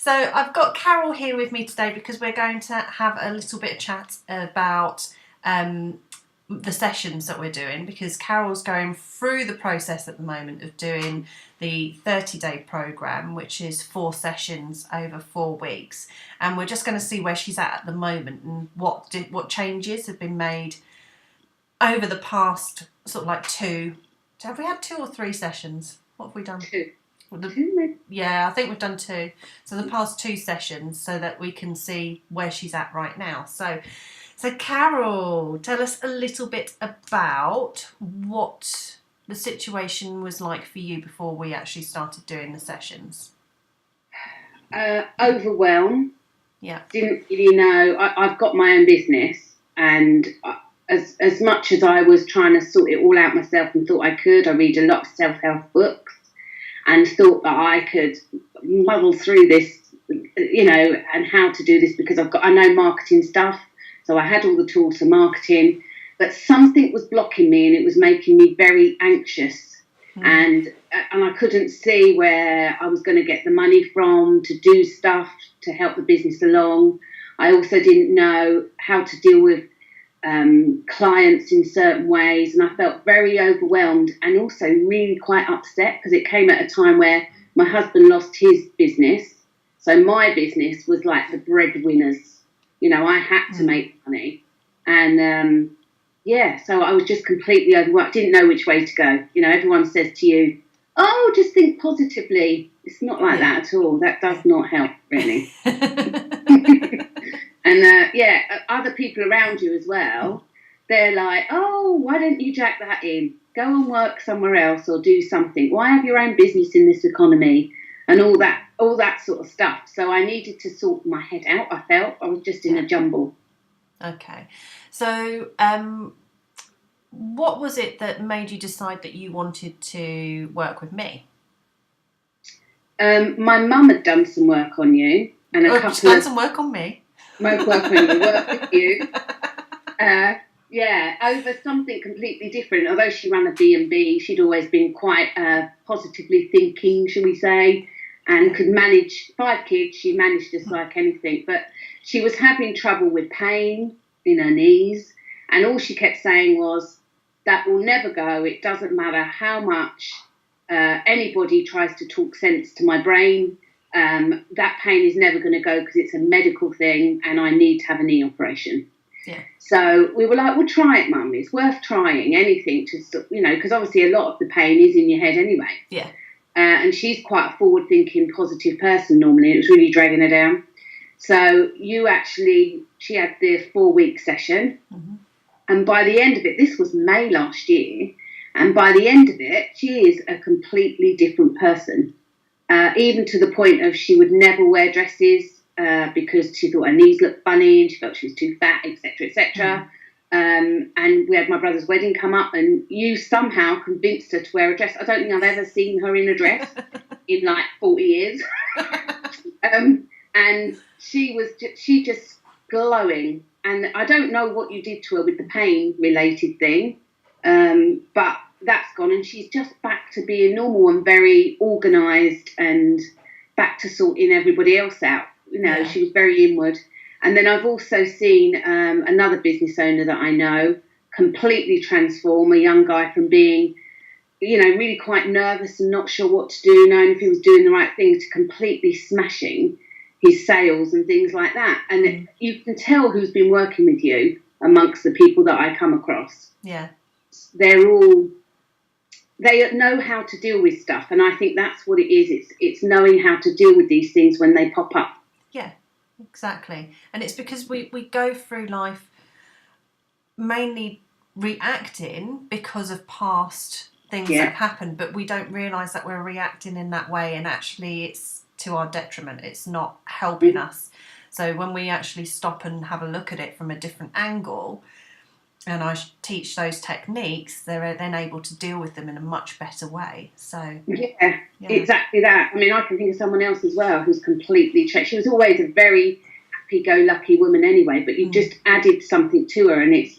So I've got Carole here with me today because we're going to have a little bit of chat about the sessions that we're doing, because Carole's going through the process at the moment of doing the 30-day program, which is 4 sessions over 4 weeks, and we're just going to see where she's at the moment and what changes have been made over the past sort of like 2. Have we had 2 or 3 sessions? What have we done? 2. Yeah, I think we've done 2. So the past 2 sessions, so that we can see where she's at right now. So Carole, tell us a little bit about what the situation was like for you before we actually started doing the sessions. Overwhelmed. Yeah. Didn't really know. I've got my own business, and as much as I was trying to sort it all out myself and thought I could, I read a lot of self-help books and thought that I could muddle through this, and how to do this, because I know marketing stuff. So I had all the tools for marketing, but something was blocking me and it was making me very anxious. And I couldn't see where I was going to get the money from to do stuff to help the business along. I also didn't know how to deal with clients in certain ways, and I felt very overwhelmed and also really quite upset, because it came at a time where my husband lost his business. So my business was like the breadwinners. I had to make money. And so I was just completely overwhelmed. Didn't know which way to go. Everyone says to you, oh, just think positively. It's not like that at all. That does not help, really. And other people around you as well, they're like, oh, why don't you jack that in? Go and work somewhere else or do something. Why have your own business in this economy? And all that sort of stuff. So I needed to sort my head out. I felt I was just in a jumble. Okay. So what was it that made you decide that you wanted to work with me? My mum had done some work on you. And she's done some work on me? Work with you. Over something completely different. Although she ran a B&B, she'd always been quite positively thinking, shall we say, and could manage 5 kids. She managed just like anything. But she was having trouble with pain in her knees. And all she kept saying was, that will never go. It doesn't matter how much anybody tries to talk sense to my brain. That pain is never going to go because it's a medical thing and I need to have a knee operation. Yeah. So we were like, well, try it, Mum. It's worth trying anything to, because obviously a lot of the pain is in your head anyway. Yeah. And she's quite a forward-thinking, positive person normally. It was really dragging her down. So she had the 4-week session. Mm-hmm. And by the end of it, this was May last year, and by the end of it, she is a completely different person. Even to the point of she would never wear dresses because she thought her knees looked funny and she felt she was too fat, etc., etc. And we had my brother's wedding come up, and you somehow convinced her to wear a dress. I don't think I've ever seen her in a dress in like 40 years. And she just glowing. And I don't know what you did to her with the pain-related thing, but that's gone, and she's just back to being normal and very organised and back to sorting everybody else out. She was very inward. And then I've also seen another business owner that I know completely transform, a young guy from being, really quite nervous and not sure what to do, knowing if he was doing the right thing, to completely smashing his sales and things like that. And you can tell who's been working with you amongst the people that I come across. Yeah. They know how to deal with stuff. And I think that's what it is. It's knowing how to deal with these things when they pop up. Yeah, exactly. And it's because we go through life mainly reacting because of past things that have happened, but we don't realise that we're reacting in that way, and actually it's to our detriment. It's not helping us. So when we actually stop and have a look at it from a different angle, and I teach those techniques, they're then able to deal with them in a much better way. So yeah, exactly that. I mean, I can think of someone else as well who's completely changed. She was always a very happy-go-lucky woman anyway, but you just added something to her, and it's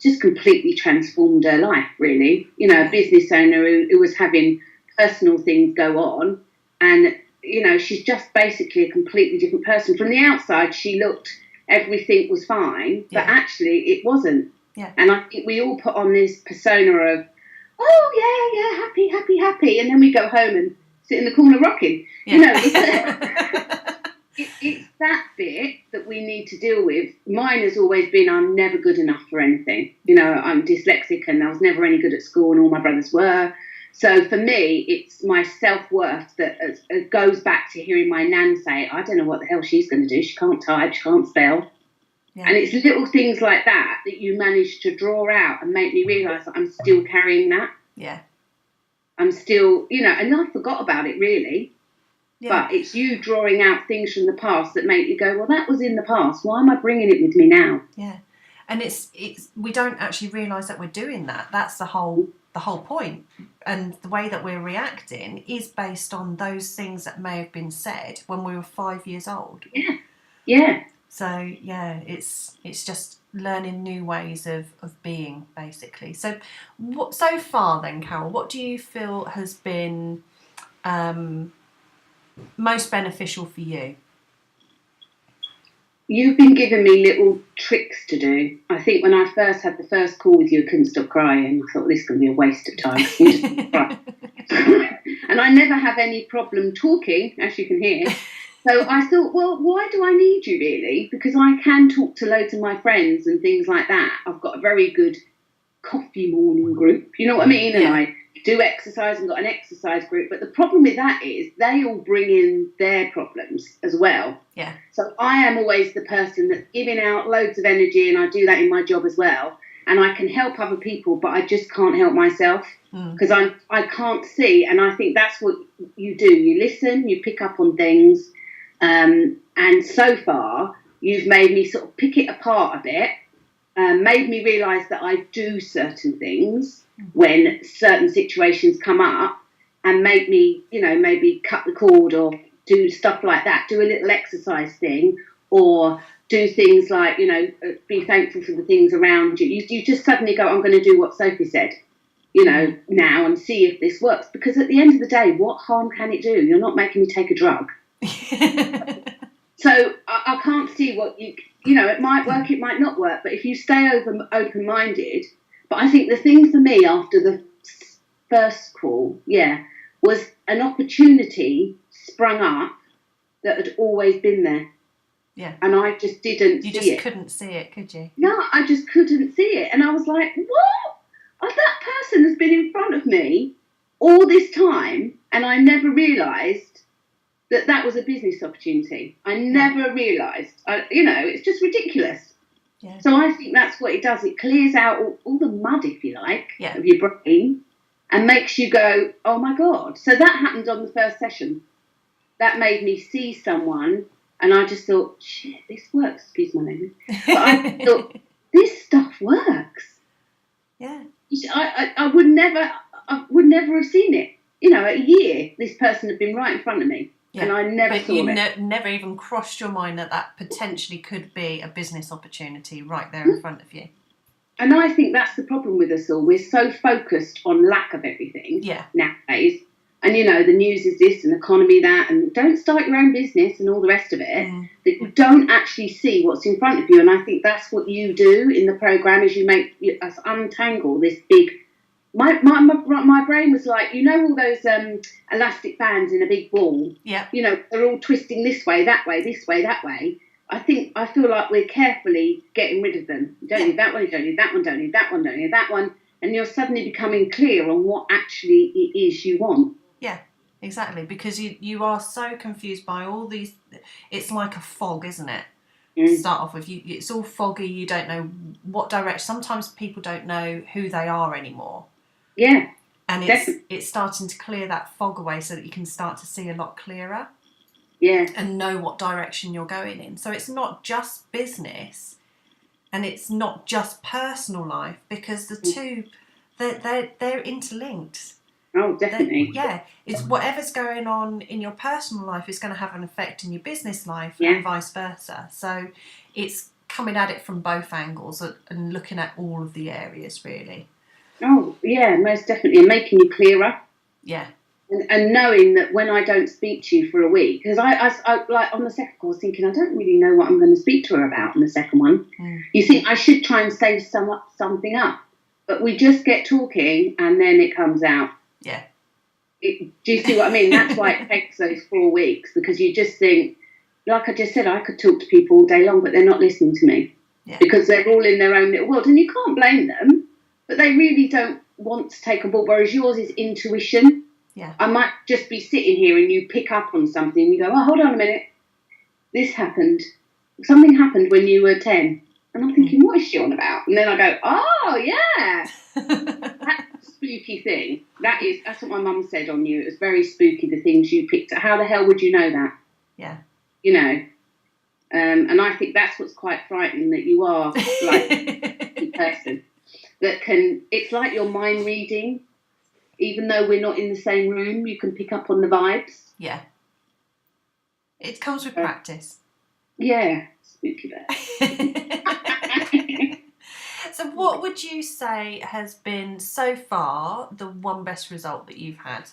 just completely transformed her life, really. A business owner who was having personal things go on, and she's just basically a completely different person. From the outside, she looked, everything was fine, but actually it wasn't. Yeah. And I think we all put on this persona of, oh, yeah, happy, happy, happy. And then we go home and sit in the corner rocking. It's that bit that we need to deal with. Mine has always been, I'm never good enough for anything. I'm dyslexic and I was never any good at school and all my brothers were. So for me, it's my self-worth that goes back to hearing my nan say, I don't know what the hell she's going to do. She can't type, she can't spell. Yeah. And it's little things like that you manage to draw out and make me realise that I'm still carrying that. Yeah. I'm still, and I forgot about it really. Yeah. But it's you drawing out things from the past that make you go, well, that was in the past. Why am I bringing it with me now? Yeah. And it's we don't actually realise that we're doing that. That's the whole point. And the way that we're reacting is based on those things that may have been said when we were 5 years old. Yeah. Yeah. So, yeah, it's just learning new ways of being, basically. So, so far then, Carole, what do you feel has been most beneficial for you? You've been giving me little tricks to do. I think when I first had the first call with you, I couldn't stop crying. I thought, this is going to be a waste of time. And I never have any problem talking, as you can hear. So I thought, well, why do I need you really? Because I can talk to loads of my friends and things like that. I've got a very good coffee morning group, you know what I mean? And I do exercise and got an exercise group. But the problem with that is they all bring in their problems as well. Yeah. So I am always the person that's giving out loads of energy, and I do that in my job as well. And I can help other people, but I just can't help myself because I can't see. And I think that's what you do. You listen, you pick up on things. And so far, you've made me sort of pick it apart a bit, made me realise that I do certain things when certain situations come up, and make me, maybe cut the cord or do stuff like that, do a little exercise thing, or do things like, be thankful for the things around you. You just suddenly go, I'm going to do what Sophie said, now and see if this works. Because at the end of the day, what harm can it do? You're not making me take a drug. So I can't see what it might work, it might not work, but if you stay open-minded. But I think the thing for me after the first call, was an opportunity sprung up that had always been there. Yeah. And I just didn't see it. You just couldn't see it, could you? No, I just couldn't see it. And I was like, what? That person has been in front of me all this time, and I never realised that was a business opportunity. I never realised. It's just ridiculous. Yeah. So I think that's what it does. It clears out all the mud, if you like, of your brain, and makes you go, oh my God. So that happened on the first session. That made me see someone, and I just thought, shit, this works. Excuse my language. But I thought, this stuff works. Yeah. I would never have seen it. A year, this person had been right in front of me. Yeah, and I never saw it. Never even crossed your mind that potentially could be a business opportunity right there in front of you. And I think that's the problem with us all. We're so focused on lack of everything nowadays. And, the news is this and economy that, and don't start your own business and all the rest of it, that you don't actually see what's in front of you. And I think that's what you do in the programme, is you make us untangle this big... My brain was like, all those elastic bands in a big ball. Yeah. They're all twisting this way, that way, this way, that way. I feel like we're carefully getting rid of them. You don't need that one, you don't need that one, don't need that one, don't need that one. And you're suddenly becoming clear on what actually it is you want. Yeah, exactly. Because you are so confused by all these... It's like a fog, isn't it? To start off with, it's all foggy. You don't know what direction. Sometimes people don't know who they are anymore. Yeah. And it's starting to clear that fog away so that you can start to see a lot clearer. Yeah. And know what direction you're going in. So it's not just business and it's not just personal life, because the two, they're interlinked. Oh, definitely. It's whatever's going on in your personal life is going to have an effect in your business life and vice versa. So it's coming at it from both angles and looking at all of the areas, really. Oh, yeah, most definitely. And making you clearer. Yeah. And knowing that when I don't speak to you for a week, because I like on the second call, I was thinking I don't really know what I'm going to speak to her about on the second one. You think I should try and save something up, but we just get talking and then it comes out. Yeah. Do you see what I mean? That's why it takes those 4 weeks, because you just think, like I just said, I could talk to people all day long, but they're not listening to me because they're all in their own little world, and you can't blame them, but they really don't want to take on board, whereas yours is intuition. Yeah. I might just be sitting here and you pick up on something and you go, oh, hold on a minute. This happened. Something happened when you were 10. And I'm thinking, what is she on about? And then I go, oh, yeah. That's a spooky thing. That's what my mum said on you. It was very spooky, the things you picked up. How the hell would you know that? Yeah. You know. And I think that's what's quite frightening, that you are like a person that it's like your mind reading. Even though we're not in the same room, you can pick up on the vibes. Yeah. It comes with practice. Yeah. Spooky bit. So what would you say has been, so far, the one best result that you've had?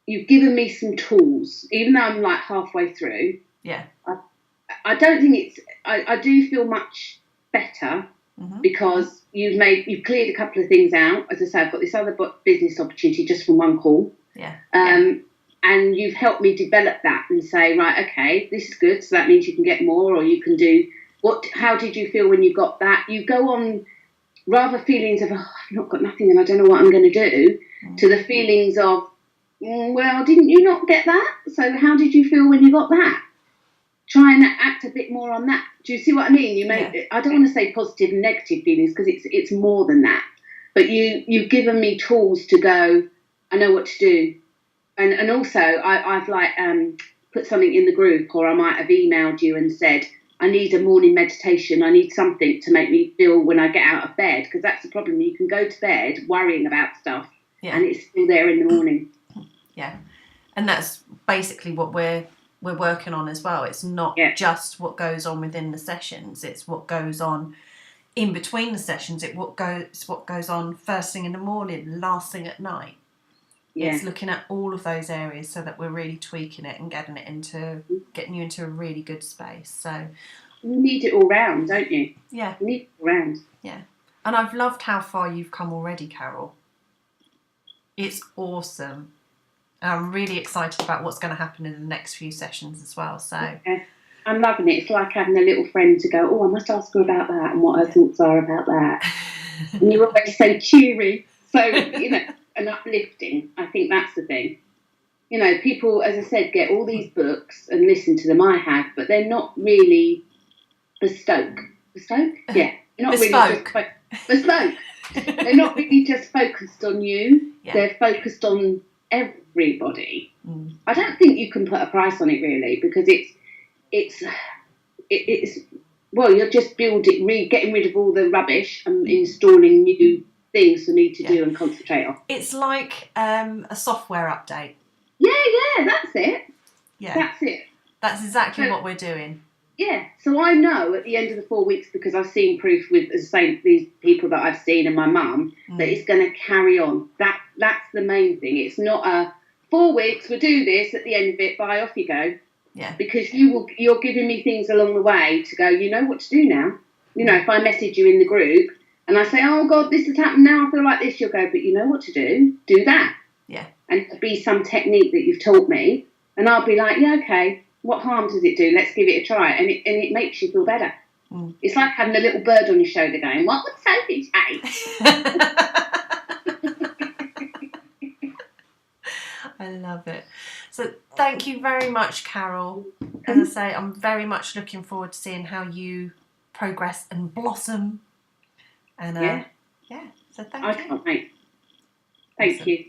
You've given me some tools, even though I'm like halfway through. Yeah. I don't think I do feel much better. Because you've cleared a couple of things out. As I say, I've got this other business opportunity just from one call. Yeah. And you've helped me develop that and say, right, okay, this is good. So that means you can get more, or you can do how did you feel when you got that? You go on rather feelings of, oh, I've not got nothing and I don't know what I'm going to do, to the feelings of, well, didn't you not get that? So how did you feel when you got that? Try and act a bit more on that. Do you see what I mean? I don't want to say positive and negative feelings, because it's more than that. But you've given me tools to go, I know what to do. And also I've like put something in the group, or I might have emailed you and said, I need a morning meditation. I need something to make me feel when I get out of bed, because that's the problem. You can go to bed worrying about stuff and it's still there in the morning. Yeah. And that's basically what we're working on as well. It's not just what goes on within the sessions, it's what goes on in between the sessions. It's what goes on first thing in the morning, last thing at night. It's looking at all of those areas so that we're really tweaking it and getting you into a really good space. So you need it all round, don't you? Yeah. You need it all round. Yeah. And I've loved how far you've come already, Carole. It's awesome. And I'm really excited about what's going to happen in the next few sessions as well. So I'm loving it. It's like having a little friend to go, oh, I must ask her about that and what her thoughts are about that. And you're always so cheery. So, and uplifting. I think that's the thing. People, as I said, get all these books and listen to them. I have, but they're not really bespoke. Bespoke? Yeah. They're not bespoke. Really just bespoke. They're not really just focused on you. Yeah. They're focused on everybody. I don't think you can put a price on it really, because it's well, you're just getting rid of all the rubbish and installing new things for me to do and concentrate on. It's like a software update. Yeah, that's it. Yeah, that's it. That's exactly what we're doing. Yeah, so I know at the end of the 4 weeks, because I've seen proof with, as I say, these people that I've seen and my mum, that it's going to carry on. That's the main thing. It's not a 4 weeks, we'll do this, at the end of it, bye, off you go. Yeah. Because you're giving me things along the way to go, you know what to do now. If I message you in the group and I say, oh God, this has happened now, I feel like this, you'll go, but you know what to do that. Yeah. And it'll be some technique that you've taught me, and I'll be like, yeah, okay, what harm does it do? Let's give it a try. And it makes you feel better. It's like having a little bird on your shoulder going, what would Sophie say? I love it. So thank you very much, Carole. As I say, I'm very much looking forward to seeing how you progress and blossom. And so thank you. I can't wait. Thank you.